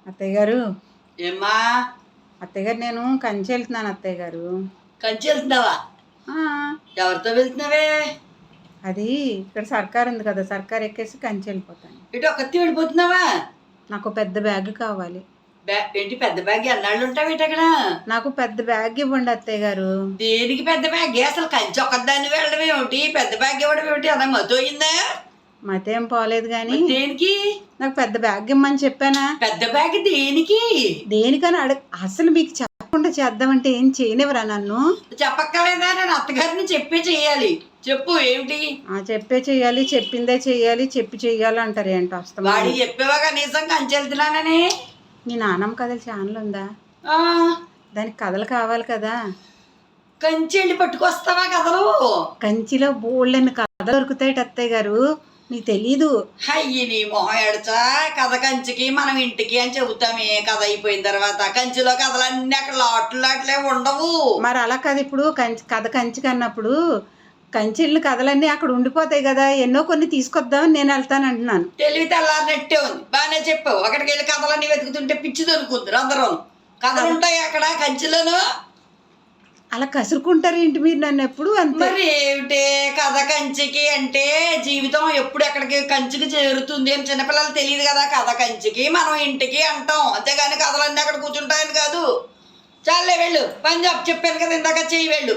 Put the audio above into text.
అత్తయ్య గారు, ఏమ్మా? అత్తయ్య గారు, నేను కంచి వెళ్తున్నాను అత్తయ్య గారు. కంచి వెళ్తున్నావా? ఆ, ఎవరితో వెళ్తున్నావే? అది ఇక్కడ సర్కార్ ఉంది కదా, సర్కార్ ఎక్కేసి కంచి వెళ్ళిపోతాను. ఇటు ఒక్కతి వెళ్ళిపోతున్నావా? నాకు పెద్ద బ్యాగ్ కావాలి. ఏంటి పెద్ద బ్యాగ్? ఎన్నాళ్ళు ఉంటావు ఇటు అక్కడ? నాకు పెద్ద బ్యాగ్ ఇవ్వండి అత్తయ్య గారు. దేనికి పెద్ద బ్యాగ్? అసలు కంచి ఒక్కదాన్ని వెళ్ళడం ఏమిటి? పెద్ద బ్యాగ్ ఇవ్వడం ఏమిటి? అలా మతోయిందా? మతేం పోలేదు కానీ దేనికి? నాకు పెద్ద బ్యాగ్ ఇమ్మని చెప్పానా? పెద్ద బ్యాగ్ దేనికి? దేనికని అసలు మీకు చెప్పకుండా చేద్దామంటే ఏం చేయనివరా నన్ను? చెప్పక్కర్లేదా? నేను అత్తగారిని చెప్పే చెయ్యాలి. చెప్పు ఏమిటి? చెప్పే చెయ్యాలి, చెప్పిందే చెయ్యాలి, చెప్పి చెయ్యాలి అంటారు. ఏంటో వస్తాం. వాడికి చెప్పేవా కనీసం కంచి వెళ్తున్నానని? మీ నాన్నమ్మ కథల ఛానల్ ఉందా? దానికి కథలు కావాలి కదా. కంచి వెళ్ళి పట్టుకొస్తావా కథలు? కంచిలో బోళ్ళని కథలు దొరుకుతాయి అత్తయ్య గారు, మీకు తెలీదు. అయ్యి నీ మొహం ఎడచా. కథ కంచికి మనం ఇంటికి అని చెబుతామే. కథ అయిపోయిన తర్వాత కంచిలో కథలన్నీ అక్కడ లాట్లే ఉండవు. మరి అలా కదా, ఇప్పుడు కథ కంచికి అన్నప్పుడు కంచెళ్ళి కథలన్నీ అక్కడ ఉండిపోతాయి కదా. ఎన్నో కొన్ని తీసుకొద్దామని నేను వెళ్తాను అంటున్నాను. తెలివి తెల్లారినట్టే ఉంది. బాగానే చెప్పావు. అక్కడికి వెళ్ళి కథలన్నీ వెతుకుతుంటే పిచ్చి దొరుకుతుంది. అందరూ కథలు ఉంటాయి అక్కడ కంచిలోను. అలా కసురుకుంటారు ఏంటి మీరు నన్ను ఎప్పుడు? అంతే మరి ఏమిటే కథ కంచికి అంటే జీవితం ఎప్పుడు ఎక్కడికి కంచికి చేరుతుంది అని చిన్నపిల్లలు తెలియదు కదా. కథ కంచికి మనం ఇంటికి అంటాం, అంతేగాని కథలన్నీ అక్కడ కూర్చుంటాయని కాదు. చాలే వెళ్ళు. పంజాబ్ చెప్పాను కదా ఇందాక, చెయ్యి వెళ్ళు.